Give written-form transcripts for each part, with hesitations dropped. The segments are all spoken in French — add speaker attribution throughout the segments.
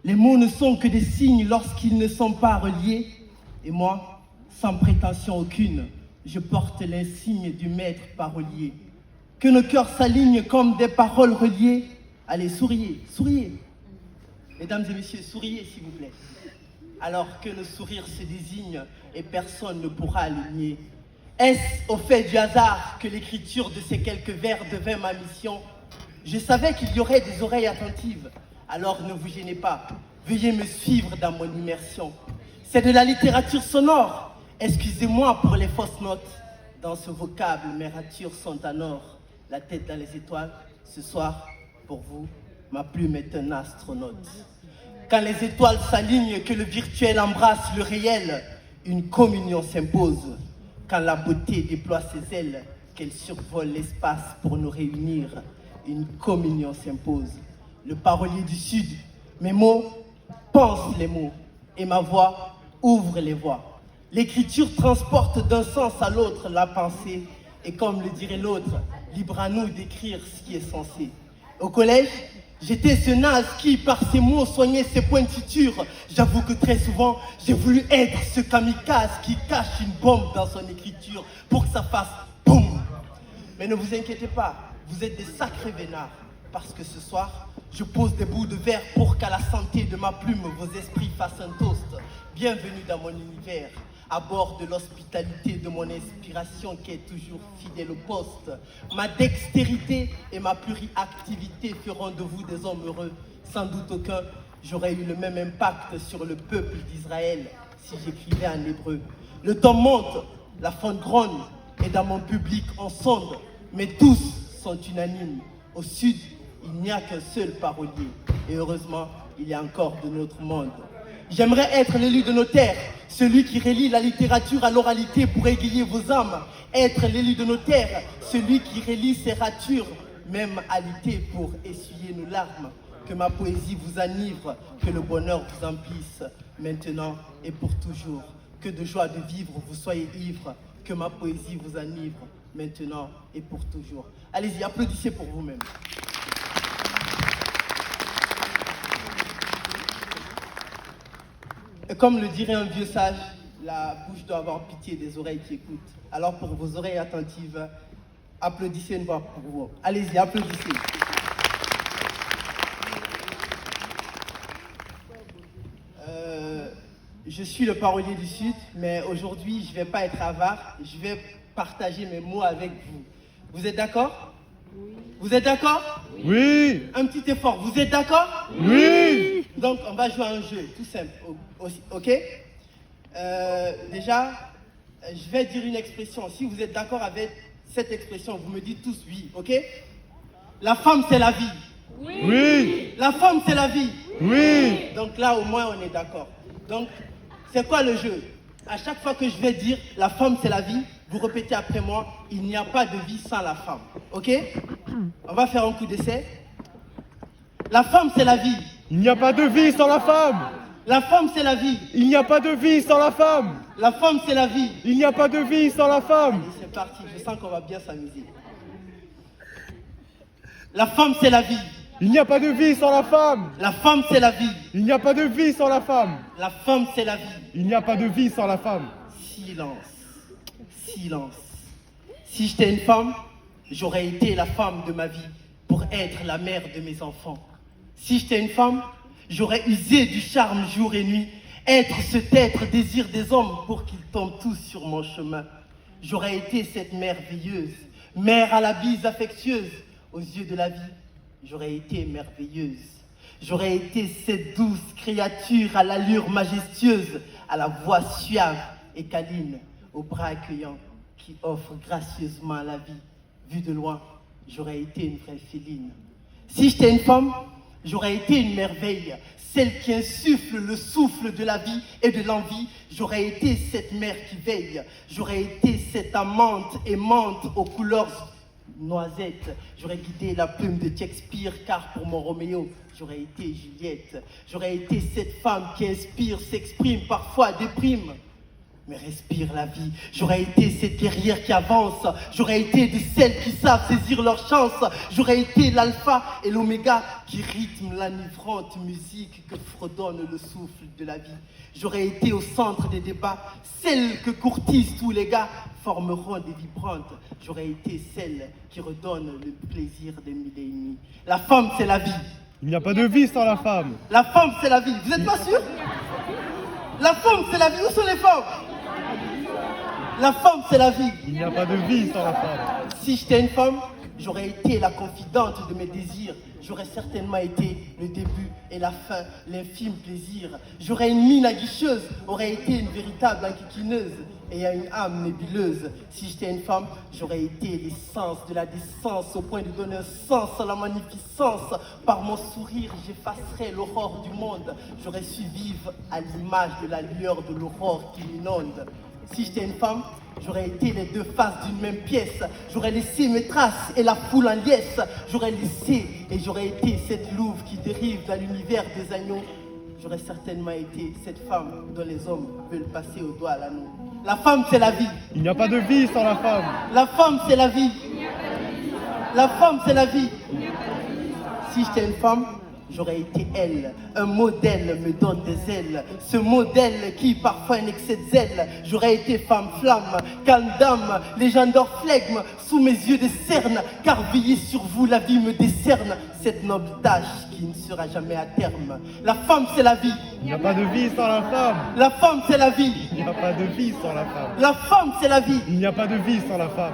Speaker 1: Les mots ne sont que des signes lorsqu'ils ne sont pas reliés. Et moi, sans prétention aucune, je porte l'insigne du maître parolier. Que nos cœurs s'alignent comme des paroles reliées. Allez, souriez, souriez. Mesdames et messieurs, souriez s'il vous plaît. Alors que le sourire se désigne et personne ne pourra le nier. Est-ce au fait du hasard que l'écriture de ces quelques vers devint ma mission? Je savais qu'il y aurait des oreilles attentives, alors ne vous gênez pas, veuillez me suivre dans mon immersion. C'est de la littérature sonore, excusez-moi pour les fausses notes. Dans ce vocable, mes ratures sont en or, la tête dans les étoiles. Ce soir, pour vous, ma plume est un astronaute. Quand les étoiles s'alignent, que le virtuel embrasse le réel, une communion s'impose. Quand la beauté déploie ses ailes, qu'elle survole l'espace pour nous réunir, une communion s'impose. Le parolier du Sud, mes mots pensent les mots, et ma voix ouvre les voies. L'écriture transporte d'un sens à l'autre la pensée, et comme le dirait l'autre, libre à nous d'écrire ce qui est censé. Au collège, j'étais ce naze qui, par ses mots, soignait ses pointitures. J'avoue que très souvent, j'ai voulu être ce kamikaze qui cache une bombe dans son écriture pour que ça fasse boum. Mais ne vous inquiétez pas, vous êtes des sacrés vénards. Parce que ce soir, je pose des bouts de verre pour qu'à la santé de ma plume, vos esprits fassent un toast. Bienvenue dans mon univers, à bord de l'hospitalité de mon inspiration qui est toujours fidèle au poste. Ma dextérité et ma pluriactivité feront de vous des hommes heureux. Sans doute aucun, j'aurais eu le même impact sur le peuple d'Israël si j'écrivais en hébreu. Le temps monte, la faune grogne, et dans mon public on sonde, mais tous sont unanimes. Au sud, il n'y a qu'un seul parolier, et heureusement, il y a encore de notre monde. J'aimerais être l'élu de nos terres, celui qui relie la littérature à l'oralité pour égayer vos âmes. Être l'élu de nos terres, celui qui relie ses ratures, même alité pour essuyer nos larmes. Que ma poésie vous enivre, que le bonheur vous emplisse, maintenant et pour toujours. Que de joie de vivre vous soyez ivre, que ma poésie vous enivre, maintenant et pour toujours. Allez-y, applaudissez pour vous-même. Et comme le dirait un vieux sage, la bouche doit avoir pitié des oreilles qui écoutent. Alors pour vos oreilles attentives, applaudissez une fois pour vous. Allez-y, applaudissez. Je suis le parolier du Sud, mais aujourd'hui, je ne vais pas être avare. Je vais partager mes mots avec vous. Vous êtes d'accord? Oui. Vous êtes d'accord?
Speaker 2: Oui.
Speaker 1: Un petit effort. Vous êtes d'accord?
Speaker 2: Oui.
Speaker 1: Donc, on va jouer à un jeu, tout simple. Ok? Déjà, je vais dire une expression. Si vous êtes d'accord avec cette expression, vous me dites tous oui, ok? La femme, c'est la vie.
Speaker 2: Oui. Oui.
Speaker 1: La femme, c'est la vie.
Speaker 2: Oui.
Speaker 1: Donc là, au moins, on est d'accord. Donc, c'est quoi le jeu? À chaque fois que je vais dire la femme, c'est la vie, vous répétez après moi, il n'y a pas de vie sans la femme. Ok? On va faire un coup d'essai. La femme, c'est la vie.
Speaker 2: Il n'y a pas de vie sans la femme.
Speaker 1: La femme, c'est la vie.
Speaker 2: Il n'y a pas de vie sans la femme.
Speaker 1: La femme, c'est la vie.
Speaker 2: Il n'y a pas de vie sans la femme.
Speaker 1: Allez, c'est parti, je sens qu'on va bien s'amuser. La femme, c'est la vie.
Speaker 2: Il n'y a pas de vie sans la femme.
Speaker 1: La femme, c'est la vie.
Speaker 2: Il n'y a pas de vie sans la femme.
Speaker 1: La femme, c'est la vie.
Speaker 2: Il n'y a pas de vie sans la femme.
Speaker 1: Silence. Silence. Si j'étais une femme, j'aurais été la femme de ma vie pour être la mère de mes enfants. Si j'étais une femme, j'aurais usé du charme jour et nuit, être cet être désir des hommes pour qu'ils tombent tous sur mon chemin. J'aurais été cette merveilleuse, mère à la bise affectueuse, aux yeux de la vie. J'aurais été merveilleuse. J'aurais été cette douce créature à l'allure majestueuse, à la voix suave et câline, aux bras accueillants qui offrent gracieusement la vie. Vue de loin, j'aurais été une vraie féline. Si j'étais une femme, j'aurais été une merveille, celle qui insuffle le souffle de la vie et de l'envie. J'aurais été cette mère qui veille. J'aurais été cette amante aimante aux couleurs noisettes. J'aurais guidé la plume de Shakespeare, car pour mon Roméo, j'aurais été Juliette. J'aurais été cette femme qui inspire, s'exprime, parfois déprime. mais respire la vie. J'aurais été cette guerrière qui avance. J'aurais été de celles qui savent saisir leur chance. J'aurais été l'alpha et l'oméga qui rythment l'enivrante musique que fredonne le souffle de la vie. J'aurais été au centre des débats, celle que courtisent tous les gars formeront des vibrantes. J'aurais été celle qui redonne le plaisir des mille et une nuits. La femme, c'est la vie.
Speaker 2: Il n'y a pas de vie sans la femme.
Speaker 1: La femme, c'est la vie. Vous n'êtes pas sûr? La femme, c'est la vie. Où sont les femmes? La femme, c'est la vie.
Speaker 2: Il n'y a pas de vie sans la femme.
Speaker 1: Si j'étais une femme, j'aurais été la confidente de mes désirs. J'aurais certainement été le début et la fin, l'infime plaisir. J'aurais une mine aguicheuse, aurait été une véritable enquiquineuse et une âme nébuleuse. Si j'étais une femme, j'aurais été l'essence de la décence au point de donner un sens à la magnificence. Par mon sourire, j'effacerais l'aurore du monde. J'aurais su vivre à l'image de la lueur de l'aurore qui m'inonde. Si j'étais une femme, j'aurais été les deux faces d'une même pièce. J'aurais laissé mes traces et la foule en liesse. J'aurais laissé et j'aurais été cette louve qui dérive dans l'univers des agneaux. J'aurais certainement été cette femme dont les hommes veulent passer au doigt à l'anneau. La femme, c'est la vie.
Speaker 2: Il n'y a pas de vie sans la femme.
Speaker 1: La femme, c'est la vie. La femme, c'est la vie. Si j'étais une femme, j'aurais été elle. Un modèle me donne des ailes. Ce modèle qui parfois un excès de zèle. J'aurais été femme flamme, calme dame, légendaire flegme. Sous mes yeux des cernes, car veiller sur vous, la vie me décerne. Cette noble tâche qui ne sera jamais à terme. La femme, c'est la vie.
Speaker 2: Il n'y a pas de vie sans la femme.
Speaker 1: La femme, c'est la vie.
Speaker 2: Il n'y a pas de vie sans la femme.
Speaker 1: La femme, c'est la vie.
Speaker 2: Il n'y a pas de vie sans la femme.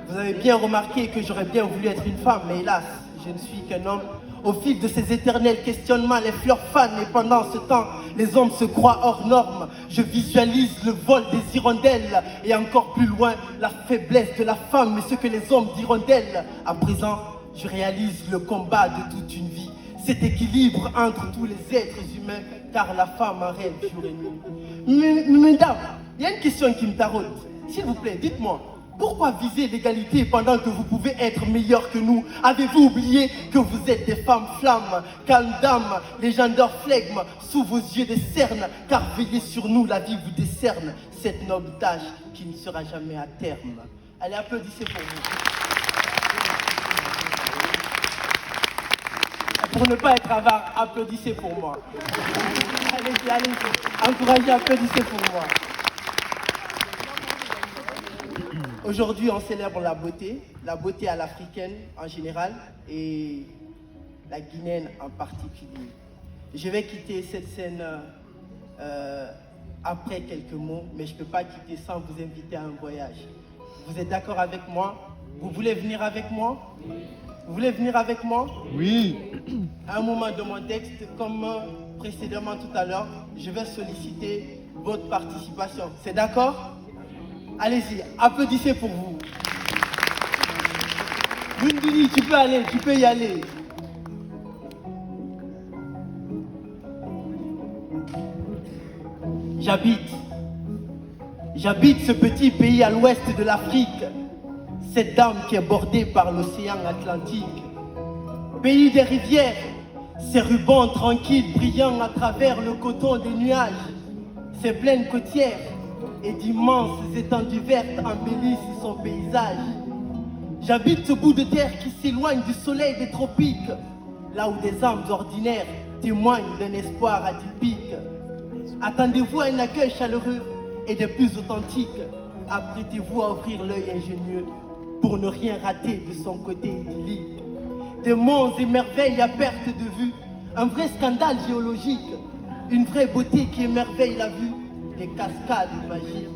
Speaker 1: Vous avez bien remarqué que j'aurais bien voulu être une femme, mais hélas, je ne suis qu'un homme. Au fil de ces éternels questionnements, les fleurs fanent et pendant ce temps, les hommes se croient hors normes. Je visualise le vol des hirondelles et encore plus loin, la faiblesse de la femme et ce que les hommes diront d'elle. À présent, je réalise le combat de toute une vie. Cet équilibre entre tous les êtres humains, car la femme en rêve jour et nuit. Mesdames, il y a une question qui me taraude. S'il vous plaît, dites-moi. Pourquoi viser l'égalité pendant que vous pouvez être meilleurs que nous? Avez-vous oublié que vous êtes des femmes flammes, calmes dames, légendaires flegmes, sous vos yeux des cernes, car veillez sur nous, la vie vous décerne, cette noble tâche qui ne sera jamais à terme. Allez, applaudissez pour vous. Pour ne pas être avare, applaudissez pour moi. Allez-y, allez-y. Encouragez, applaudissez pour moi. Aujourd'hui, on célèbre la beauté à l'africaine en général et la guinéenne en particulier. Je vais quitter cette scène après quelques mots, mais je ne peux pas quitter sans vous inviter à un voyage. Vous êtes d'accord avec moi? Vous voulez venir avec moi? Vous voulez venir avec moi?
Speaker 2: Oui.
Speaker 1: À un moment de mon texte, comme précédemment tout à l'heure, je vais solliciter votre participation. C'est d'accord? Allez-y, applaudissez pour vous. Lundini, tu peux aller, tu peux y aller. J'habite ce petit pays à l'ouest de l'Afrique, cette dame qui est bordée par l'océan Atlantique. Pays des rivières, ces rubans tranquilles brillant à travers le coton des nuages, ces plaines côtières et d'immenses étendues vertes embellissent son paysage. J'habite ce bout de terre qui s'éloigne du soleil des tropiques, là où des âmes ordinaires témoignent d'un espoir atypique. Attendez-vous à un accueil chaleureux et des plus authentiques. Apprêtez-vous à offrir l'œil ingénieux pour ne rien rater de son côté idyllique. Des monts et merveilles à perte de vue, un vrai scandale géologique, une vraie beauté qui émerveille la vue, des cascades magiques.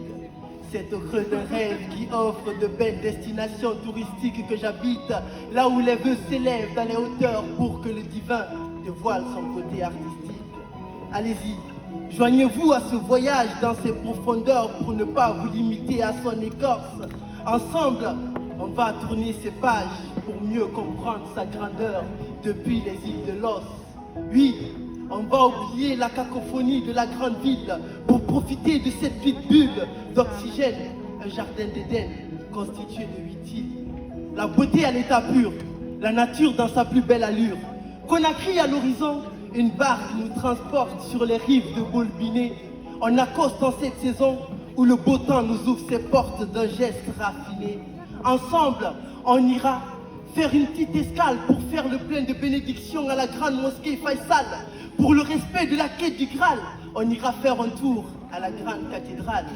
Speaker 1: C'est au creux d'un rêve qui offre de belles destinations touristiques que j'habite, là où les vœux s'élèvent dans les hauteurs pour que le divin dévoile son côté artistique. Allez-y, joignez-vous à ce voyage dans ses profondeurs pour ne pas vous limiter à son écorce. Ensemble, on va tourner ces pages pour mieux comprendre sa grandeur depuis les îles de l'Os. Oui, on va oublier la cacophonie de la grande ville pour profiter de cette petite bulle d'oxygène, un jardin d'Éden constitué de 8 îles. La beauté à l'état pur, la nature dans sa plus belle allure. Conakry à l'horizon, une barque nous transporte sur les rives de Bolbiné. On accoste en cette saison où le beau temps nous ouvre ses portes d'un geste raffiné. Ensemble, on ira faire une petite escale pour faire le plein de bénédictions à la grande mosquée Faisal. Pour le respect de la quête du Graal, on ira faire un tour à la grande cathédrale.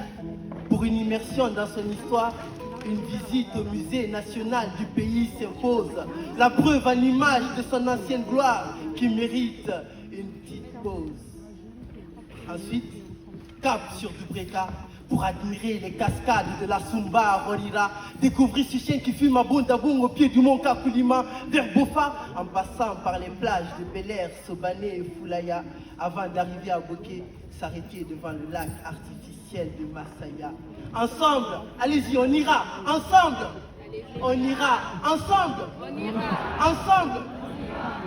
Speaker 1: Pour une immersion dans son histoire, une visite au musée national du pays s'impose. La preuve en image de son ancienne gloire qui mérite une petite pause. Ensuite, cap sur Dubreka pour admirer les cascades de la Sumba à Rolira, découvrir ce chien qui fume à Bondabong au pied du mont Kakulima, vers Bofa, en passant par les plages de Bel Air, Sobané et Foulaya, avant d'arriver à Boké, s'arrêter devant le lac artificiel de Masaya. Ensemble, allez-y, on ira, ensemble, on ira, ensemble, ensemble.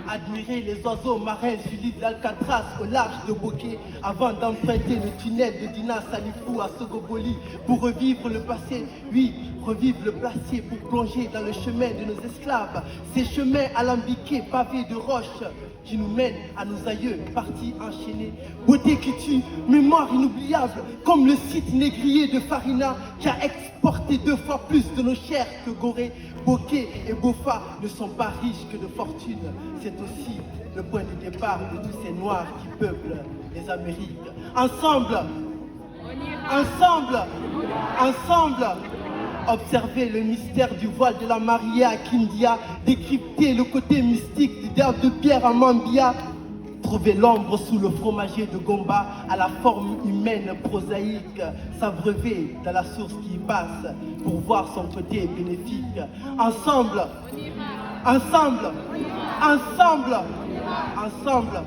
Speaker 1: Admirer les oiseaux marins sur l'île d'Alcatraz au large de Boké avant d'emprunter le tunnel de Dina Salifou à Sogoboli pour revivre le passé, oui, revivre le passé pour plonger dans le chemin de nos esclaves, ces chemins alambiqués, pavés de roches qui nous mènent à nos aïeux partis enchaînés. Beauté qui tue, mémoire inoubliable, comme le site négrier de Farina qui a exporté 2 fois plus de nos chairs que Gorée. Boké et Bofa ne sont pas riches que de fortune. C'est aussi le point de départ de tous ces noirs qui peuplent les Amériques. Ensemble, ensemble, ensemble, observer le mystère du voile de la mariée à Kindia, décrypter le côté mystique du derbe de pierre à Mambia, trouver l'ombre sous le fromager de Gomba à la forme humaine prosaïque, s'abreuver dans la source qui y passe pour voir son côté bénéfique. Ensemble, ensemble, ensemble, ensemble,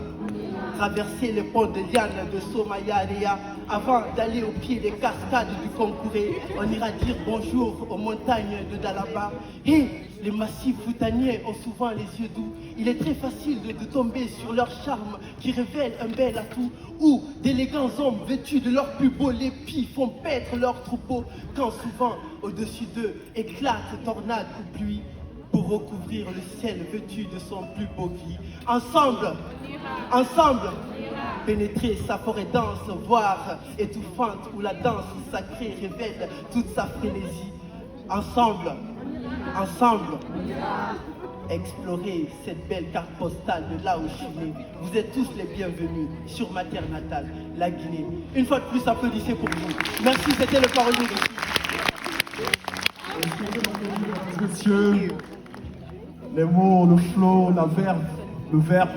Speaker 1: traverser le pont de Liane de Somaya-Aléa avant d'aller au pied des cascades du Concouré. On ira dire bonjour aux montagnes de Dalaba. Et les massifs voutaniers ont souvent les yeux doux. Il est très facile de tomber sur leur charme qui révèle un bel atout. Où d'élégants hommes vêtus de leurs plus beaux lépis font paître leurs troupeaux quand souvent au-dessus d'eux éclatent tornades ou pluie pour recouvrir le ciel vêtu de son plus beau gris. Ensemble, ensemble, pénétrer sa forêt dense, voire étouffante où la danse sacrée révèle toute sa frénésie. Ensemble, ensemble, explorer cette belle carte postale de là où je suis né. Vous êtes tous les bienvenus sur ma terre natale, la Guinée. Une fois de plus, applaudissez pour vous. Merci, c'était le parolier de
Speaker 3: Messieurs, les mots, le flow, la verbe, le verbe